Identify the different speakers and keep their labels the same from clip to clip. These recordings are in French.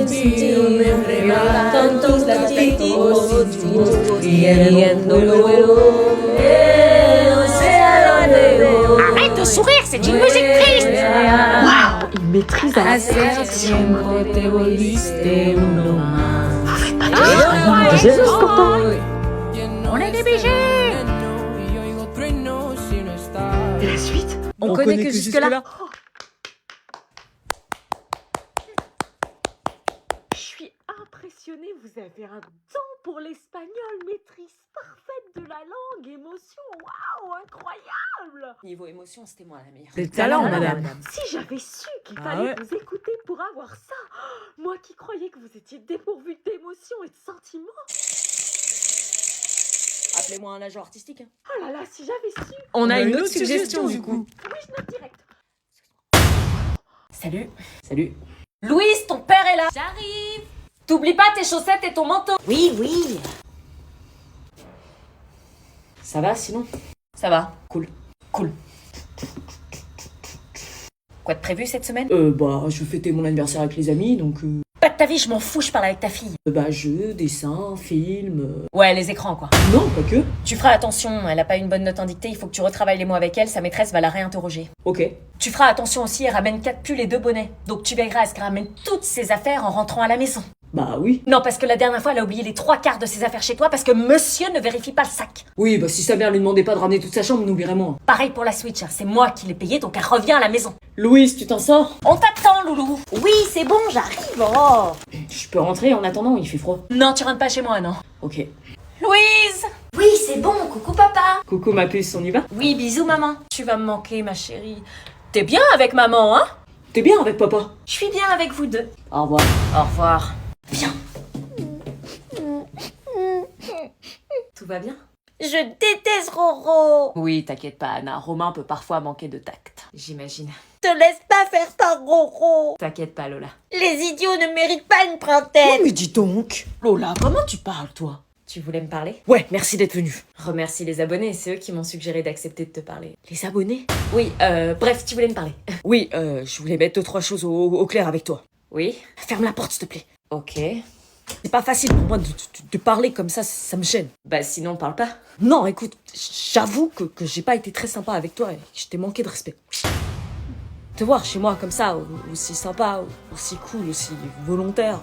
Speaker 1: sentirme enredada, tantos latidos, riendo no sé a dónde voy.
Speaker 2: Arrête de sourire, c'est une musique triste.
Speaker 3: Waouh, il maîtrise à la
Speaker 1: Hace tiempo te volviste uno más.
Speaker 3: Jésus, pourtant.
Speaker 2: On est des bichés.
Speaker 3: Et la suite?
Speaker 2: On connaît que jusque-là.
Speaker 3: Je suis impressionnée, vous avez un don pour l'espagnol, maîtrise parfaite de la langue, émotion, waouh, incroyable!
Speaker 2: Niveau émotion, c'était moi la meilleure.
Speaker 4: Des talents, madame.
Speaker 3: Si j'avais su qu'il
Speaker 4: Ah
Speaker 3: fallait
Speaker 4: ouais.
Speaker 3: vous écouter pour avoir ça, moi qui croyais que vous étiez dépourvu d'émotion et de sentiments.
Speaker 2: Appelez-moi un agent artistique. Hein.
Speaker 3: Oh là là, si j'avais su.
Speaker 4: On a une autre suggestion du coup.
Speaker 3: Oui, je note direct.
Speaker 2: Salut. Salut. Louise, ton père est là. J'arrive. T'oublies pas tes chaussettes et ton manteau. Oui, oui. Ça va sinon? Ça va. Cool. Cool. Quoi de prévu cette semaine?
Speaker 5: Bah, je vais fêter mon anniversaire avec les amis, donc
Speaker 2: Pas de ta vie, je m'en fous, je parle avec ta fille.
Speaker 5: bah, jeux, dessins, films...
Speaker 2: Ouais, les écrans quoi.
Speaker 5: Non, pas que.
Speaker 2: Tu feras attention, elle a pas une bonne note en dictée, il faut que tu retravailles les mots avec elle, sa maîtresse va la réinterroger.
Speaker 5: Ok.
Speaker 2: Tu feras attention aussi, elle ramène 4 pulls et 2 bonnets. Donc tu veilleras à ce qu'elle ramène toutes ses affaires en rentrant à la maison.
Speaker 5: Bah oui.
Speaker 2: Non, parce que la dernière fois, elle a oublié les 3/4 de ses affaires chez toi parce que monsieur ne vérifie pas le sac.
Speaker 5: Oui, bah si sa mère lui demandait pas de ramener toute sa chambre, on oublierait moins.
Speaker 2: Pareil pour la Switch, c'est moi qui l'ai payée, donc elle revient à la maison.
Speaker 5: Louise, tu t'en sors?
Speaker 2: On t'attend, loulou.
Speaker 6: Oui, c'est bon, j'arrive. Oh.
Speaker 5: Je peux rentrer en attendant, il fait froid.
Speaker 2: Non, tu rentres pas chez moi, non.
Speaker 5: Ok.
Speaker 2: Louise!
Speaker 6: Oui, c'est bon, coucou papa.
Speaker 5: Coucou ma puce, on y va?
Speaker 2: Oui, bisous, maman. Tu vas me manquer, ma chérie. T'es bien avec maman, hein?
Speaker 5: T'es bien avec papa?
Speaker 2: Je suis bien avec vous deux.
Speaker 5: Au revoir.
Speaker 2: Au revoir. Viens. Tout va bien?
Speaker 6: Je déteste Roro.
Speaker 2: Oui, t'inquiète pas, Anna. Romain peut parfois manquer de tact. J'imagine.
Speaker 6: Te laisse pas faire ça, Roro.
Speaker 2: T'inquiète pas, Lola.
Speaker 6: Les idiots ne méritent pas une trentaine.
Speaker 5: Mais dis donc! Lola, comment tu parles, toi?
Speaker 2: Tu voulais me parler?
Speaker 5: Ouais, merci d'être venu.
Speaker 2: Remercie les abonnés, c'est eux qui m'ont suggéré d'accepter de te parler.
Speaker 5: Les abonnés?
Speaker 2: Oui, bref, tu voulais me parler.
Speaker 5: Oui, je voulais mettre 2-3 choses au clair avec toi.
Speaker 2: Oui?
Speaker 5: Ferme la porte, s'il te plaît.
Speaker 2: Ok.
Speaker 5: C'est pas facile pour moi de parler comme ça me gêne.
Speaker 2: Bah sinon, parle pas.
Speaker 5: Non, écoute, j'avoue que j'ai pas été très sympa avec toi et que je t'ai manqué de respect. Te voir chez moi comme ça, aussi sympa, aussi cool, aussi volontaire,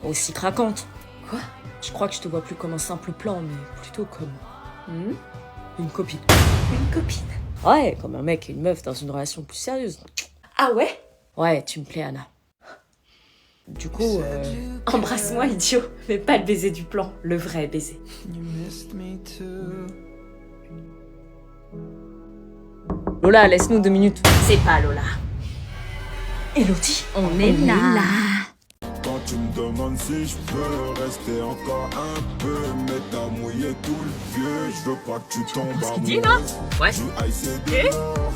Speaker 5: aussi craquante.
Speaker 2: Quoi?
Speaker 5: Je crois que je te vois plus comme un simple plan, mais plutôt comme une copine.
Speaker 2: Une copine?
Speaker 5: Ouais, comme un mec et une meuf dans une relation plus sérieuse.
Speaker 2: Ah ouais?
Speaker 5: Ouais, tu me plais, Anna. Du coup,
Speaker 2: Embrasse-moi, idiot. Mais pas le baiser du plan, le vrai baiser.
Speaker 5: Lola, laisse-nous 2 minutes.
Speaker 2: C'est pas Lola.
Speaker 5: Elodie,
Speaker 2: On est là.
Speaker 7: Quand tu me demandes si je peux rester encore un peu, mais t'as mouillé tout le vieux, je veux pas que tu tombes à
Speaker 2: qu'il dit, non? Ouais.
Speaker 7: Du ice et de l'or,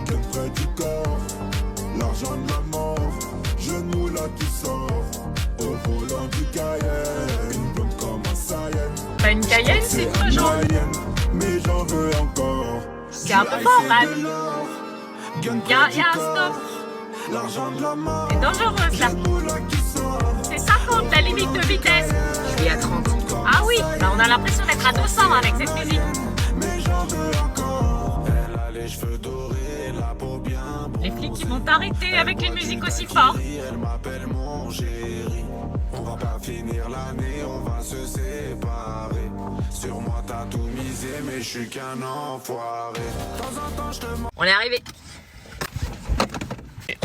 Speaker 7: bien près du corps, l'argent de la mort, genou là qui sort, au volant du Cayenne, une blonde comme un Sayen.
Speaker 2: T'as une Cayenne, c'est quoi, genre?
Speaker 7: Moyenne, mais j'en veux encore.
Speaker 2: C'est un peu fort, man. Y'a un stop.
Speaker 7: L'argent de la mort,
Speaker 2: C'est dangereux, ça.
Speaker 7: genou là qui sort.
Speaker 2: C'est 50, la limite de vitesse. Je suis à 30. Ah oui, bah on a l'impression d'être à 200 avec cette musique.
Speaker 7: Mais j'en veux encore. Elle a les cheveux dorés, la peau bien
Speaker 2: Les flics qui vont t'arrêter avec une musique aussi forte.
Speaker 7: bronzée. Elle m'appelle mon chéri. On va pas finir l'année, on va se séparer. Sur moi t'as tout misé, mais je suis qu'un enfoiré. De temps en temps je te mens.
Speaker 2: On est arrivé.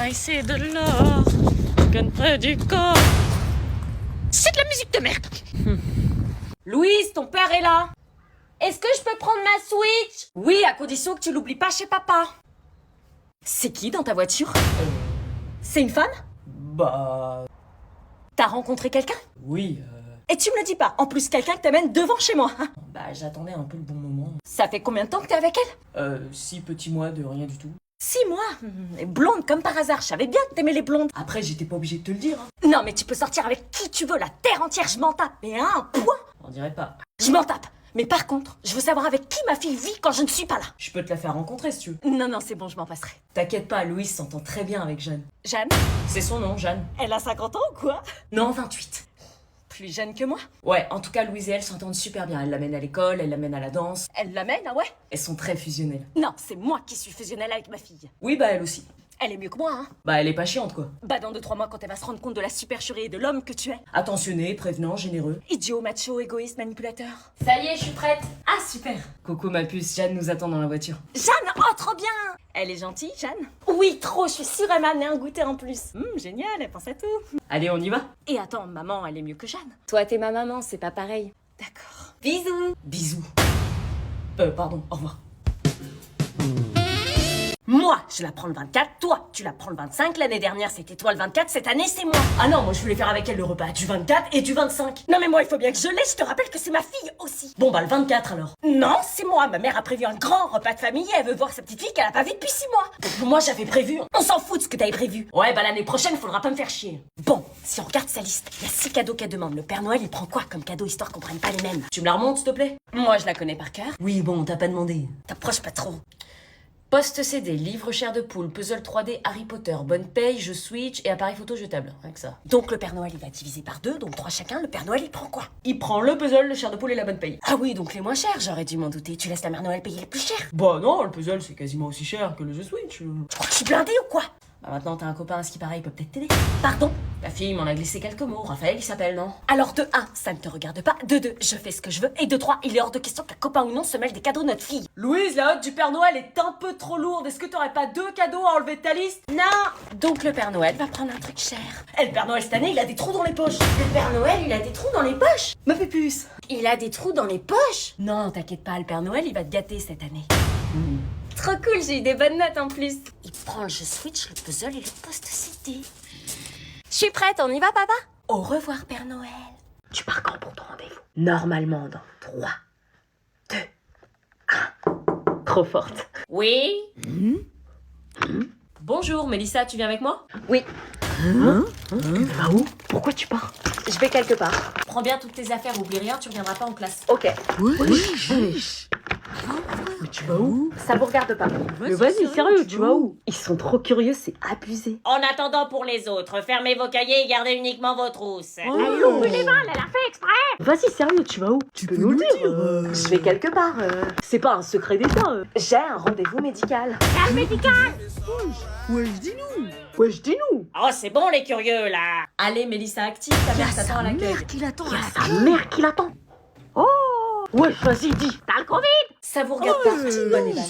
Speaker 2: Ah, c'est de l'or, bien près du corps. C'est de la musique de merde. Louise, ton père est là. Est-ce que je peux prendre ma Switch? Oui, à condition que tu l'oublies pas chez papa. C'est qui dans ta voiture? C'est une femme?
Speaker 5: bah...
Speaker 2: T'as rencontré quelqu'un?
Speaker 5: Oui,
Speaker 2: Et tu me le dis pas. En plus, quelqu'un que t'amènes devant chez moi. Hein.
Speaker 5: bah j'attendais un peu le bon moment.
Speaker 2: Ça fait combien de temps que t'es avec elle?
Speaker 5: 6 petits mois de rien du tout.
Speaker 2: 6 mois. Et blonde comme par hasard. Je savais bien que t'aimais les blondes.
Speaker 5: Après, j'étais pas obligé de te le dire, hein.
Speaker 2: Non, mais tu peux sortir avec qui tu veux. La terre entière, je m'en tape. Mais à un point.
Speaker 5: On dirait pas.
Speaker 2: Je m'en tape. Mais par contre, je veux savoir avec qui ma fille vit quand je ne suis pas là.
Speaker 5: Je peux te la faire rencontrer si tu veux.
Speaker 2: Non, non, c'est bon, je m'en passerai.
Speaker 5: T'inquiète pas, Louise s'entend très bien avec Jeanne.
Speaker 2: Jeanne,
Speaker 5: C'est son nom, Jeanne.
Speaker 2: elle a 50 ans ou quoi?
Speaker 5: Non, 28.
Speaker 2: Plus jeune que moi.
Speaker 5: Ouais, en tout cas, Louise et elle s'entendent super bien. Elle l'amène à l'école, elle l'amène à la danse.
Speaker 2: Elle l'amène, ah ouais?
Speaker 5: Elles sont très fusionnelles.
Speaker 2: Non, c'est moi qui suis fusionnelle avec ma fille.
Speaker 5: Oui, bah elle aussi.
Speaker 2: Elle est mieux que moi, hein.
Speaker 5: Bah elle est pas chiante, quoi.
Speaker 2: Bah dans 2-3 mois, quand elle va se rendre compte de la supercherie et de l'homme que tu es.
Speaker 5: Attentionné, prévenant, généreux.
Speaker 2: Idiot, macho, égoïste, manipulateur.
Speaker 5: Ça y est, je suis prête. Ah, super. Coco, ma puce, Jeanne nous attend dans la voiture.
Speaker 2: Jeanne, oh trop bien. Elle est gentille, Jeanne? Oui, trop, je suis sûre, elle m'a amené un goûter en plus. Génial, elle pense à tout.
Speaker 5: Allez, on y va.
Speaker 2: Et attends, maman, elle est mieux que Jeanne.
Speaker 6: Toi, t'es ma maman, c'est pas pareil.
Speaker 2: D'accord.
Speaker 6: Bisous.
Speaker 5: Bisous. Pardon, au revoir.
Speaker 2: Moi, je la prends le 24, toi, tu la prends le 25. L'année dernière, c'était toi le 24, cette année, c'est moi.
Speaker 5: Ah non, moi je voulais faire avec elle le repas du 24 et du 25.
Speaker 2: Non mais moi, il faut bien que je l'ai, je te rappelle que c'est ma fille aussi.
Speaker 5: Bon bah le 24 alors.
Speaker 2: Non, c'est moi, ma mère a prévu un grand repas de famille et elle veut voir sa petite fille qu'elle a pas vue depuis 6 mois.
Speaker 5: Moi j'avais prévu.
Speaker 2: On s'en fout de ce que t'avais prévu.
Speaker 5: Ouais, bah l'année prochaine, faudra pas me faire chier.
Speaker 2: Bon, si on regarde sa liste, il y a 6 cadeaux qu'elle demande. Le Père Noël, il prend quoi comme cadeau histoire qu'on prenne pas les mêmes?
Speaker 5: Tu me la remontes, s'il te plaît?
Speaker 2: Moi, je la connais par cœur.
Speaker 5: Oui, bon, t'as pas demandé.
Speaker 2: T'approches pas trop.
Speaker 5: Poste CD, livre chair de poule, puzzle 3D, Harry Potter, bonne paye, jeu Switch et appareil photo jetable. Rien que ça.
Speaker 2: Donc le Père Noël, il va diviser par 2, donc 3 chacun. Le Père Noël, il prend quoi?
Speaker 5: Il prend le puzzle, le chair de poule et la bonne paye.
Speaker 2: Ah oui, donc les moins chers, j'aurais dû m'en douter. Tu laisses la Mère Noël payer les plus chers.
Speaker 5: Bah non, le puzzle c'est quasiment aussi cher que le jeu Switch.
Speaker 2: Tu crois que je suis blindée ou quoi?
Speaker 5: Bah maintenant t'as un copain à ce qui paraît, il peut peut-être t'aider.
Speaker 2: Pardon?
Speaker 5: La fille m'en a glissé quelques mots. Raphaël il s'appelle, non?
Speaker 2: Alors de 1, ça ne te regarde pas. De 2, je fais ce que je veux. Et de 3, il est hors de question qu'un copain ou non se mêle des cadeaux de notre fille.
Speaker 5: Louise, la hotte du Père Noël est un peu trop lourde. Est-ce que t'aurais pas 2 cadeaux à enlever de ta liste?
Speaker 2: Non! Donc le Père Noël va prendre un truc cher.
Speaker 5: Eh, le Père Noël cette année, il a des trous dans les poches.
Speaker 2: Le Père Noël, il a des trous dans les poches.
Speaker 5: Me fais puce.
Speaker 2: Il a des trous dans les poches? Non, t'inquiète pas, le Père Noël, il va te gâter cette année.
Speaker 6: Trop cool, j'ai eu des bonnes notes en plus.
Speaker 2: Il prend le jeu Switch, le puzzle et le post CD.
Speaker 6: Je suis prête, on y va, papa?
Speaker 2: Au revoir, Père Noël.
Speaker 3: Tu pars quand pour ton rendez-vous? Normalement dans 3, 2, 1. Trop forte.
Speaker 2: Oui?
Speaker 5: Bonjour, Mélissa, tu viens avec moi?
Speaker 3: Tu vas où? Pourquoi tu pars?
Speaker 6: Je vais quelque part.
Speaker 5: Prends bien toutes tes affaires, oublie rien, tu reviendras pas en classe.
Speaker 3: Ok. Mais tu vas où?
Speaker 6: Ça vous regarde pas.
Speaker 3: Mais vas-y, sérieux, tu vas où? Ils sont trop curieux, c'est abusé.
Speaker 2: En attendant pour les autres, fermez vos cahiers et gardez uniquement vos trousses.
Speaker 3: Vas-y, sérieux, tu vas où? Tu peux nous le dire. Je vais quelque part. C'est pas un secret d'État. J'ai un rendez-vous médical. Ouais, je dis nous.
Speaker 2: Oh, c'est bon les curieux là.
Speaker 5: Allez, Mélissa, active, ta mère t'attend à l'accueil.
Speaker 3: Sa mère qui l'attend. Oh. Ouais, vas-y, dis.
Speaker 5: Ça vous regarde pas, petite bonne Evan.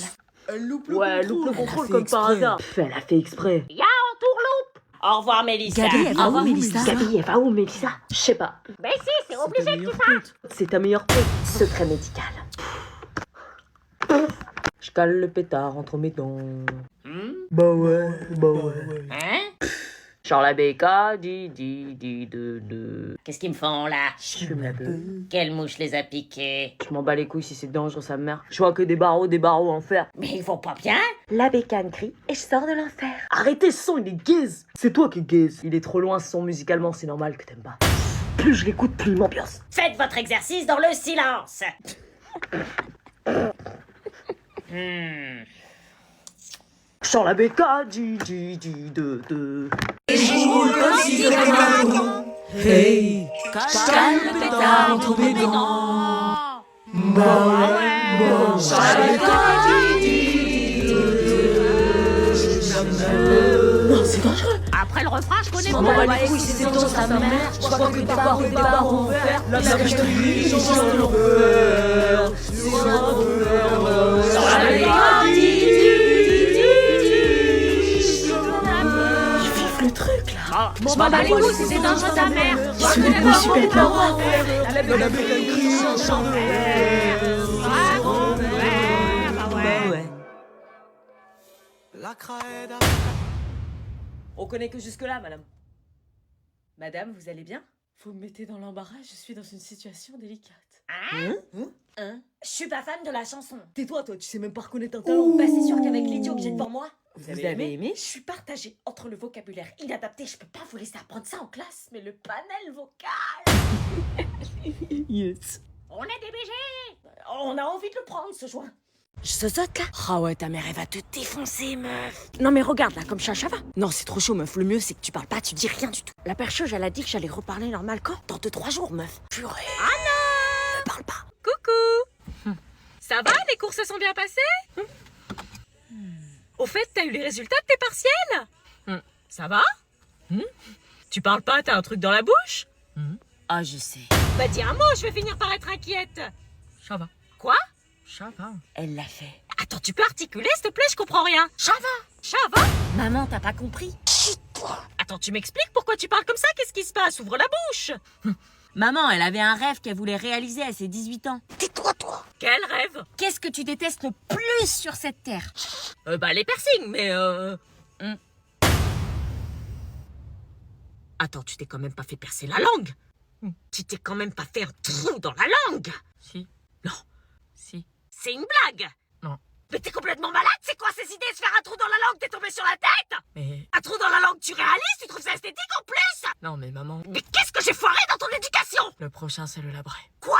Speaker 3: Elle loupe le contrôle comme par hasard. Elle a fait exprès.
Speaker 2: Au revoir Mélissa.
Speaker 5: Au revoir, Mélissa.
Speaker 3: Gabi, elle va où, Mélissa? Je sais pas.
Speaker 2: Mais si, c'est obligé que tu fasses.
Speaker 3: C'est ta meilleure pote. Secret médical. Je cale le pétard entre mes dents. Bah ouais.
Speaker 2: Hein?
Speaker 3: Genre la béca, de.
Speaker 2: Qu'est-ce qu'ils me font là?
Speaker 3: Je fume la beuh.
Speaker 2: Quelle mouche les a piqués?
Speaker 3: Je m'en bats les couilles si c'est dangereux, sa mère. Je vois que des barreaux en fer.
Speaker 2: Mais ils vont pas bien?
Speaker 6: La bécane crie et je sors de l'enfer.
Speaker 3: Arrêtez ce son, il est gaze. C'est toi qui es gaze. Il est trop loin ce son musicalement, c'est normal que t'aimes pas. Plus je l'écoute, plus il m'ambiance.
Speaker 2: Faites votre exercice dans le silence.
Speaker 3: Genre la béca, de.
Speaker 1: Hey, calme le pétard entre mes dents.
Speaker 5: Non, c'est dangereux.
Speaker 2: Après le refrain, je connais
Speaker 5: Je m'en bats les couilles, c'est dans sa mère. Je vois que des barreaux en fer. La que je te dis, j'en ai l'enfer. Sur la le truc là.
Speaker 2: Je m'en bats les couilles si c'est dangereux ta mère.
Speaker 5: Ils sont des bruits super énormes.
Speaker 7: La craie
Speaker 5: On connaît que jusque-là, madame. Madame, vous allez bien? Vous me mettez dans l'embarras, je suis dans une situation délicate.
Speaker 2: Je suis pas fan de la chanson.
Speaker 5: Tais-toi, toi, tu sais même pas reconnaître un talent.
Speaker 2: Bah c'est sûr qu'avec l'idiot que j'ai devant moi,
Speaker 5: Vous avez aimé?
Speaker 2: je suis partagée entre le vocabulaire inadapté, je peux pas vous laisser apprendre ça en classe, mais le panel vocal.
Speaker 5: Yes.
Speaker 2: On est des BG.
Speaker 5: On a envie de le prendre, ce joint.
Speaker 6: Je zozote là.
Speaker 5: Ah ouais, ta mère, elle va te défoncer, meuf. Non mais regarde là, comme ça va. Non, c'est trop chaud, meuf. Le mieux, c'est que tu parles pas, tu dis rien du tout. La percheuse, elle a dit que j'allais reparler normal quand? Dans 2-3 jours, meuf. Purée. Anna! Ne parle pas.
Speaker 3: Coucou. Ça va, les courses se sont bien passées? Au fait, t'as eu les résultats de tes partiels? Ça va? Tu parles pas, t'as un truc dans la bouche?
Speaker 1: Ah, je sais.
Speaker 3: Bah dis un mot, je vais finir par être inquiète.
Speaker 1: Ça va.
Speaker 3: Quoi?
Speaker 1: Ça va.
Speaker 5: Elle l'a fait.
Speaker 3: Attends, tu peux articuler, s'il te plaît, je comprends rien. Ça va?
Speaker 1: Maman, t'as pas compris?
Speaker 3: Attends, tu m'expliques pourquoi tu parles comme ça? Qu'est-ce qui se passe? Ouvre la bouche.
Speaker 1: Maman, elle avait un rêve qu'elle voulait réaliser à ses 18 ans.
Speaker 3: Quel rêve?
Speaker 1: Qu'est-ce que tu détestes le plus sur cette terre?
Speaker 3: Bah les piercings, mais Attends, tu t'es quand même pas fait percer la langue? Tu t'es quand même pas fait un trou dans la langue?
Speaker 1: Si.
Speaker 3: Non.
Speaker 1: Si.
Speaker 3: C'est une blague?
Speaker 1: Non.
Speaker 3: Mais t'es complètement malade? C'est quoi ces idées? Se faire un trou dans la langue, t'es tombé sur la tête?
Speaker 1: Mais...
Speaker 3: Un trou dans la langue, tu réalises? Tu trouves ça esthétique en plus?
Speaker 1: Non, mais maman,
Speaker 3: Mais qu'est-ce que j'ai foiré dans ton éducation?
Speaker 1: le prochain, c'est le labret.
Speaker 3: Quoi?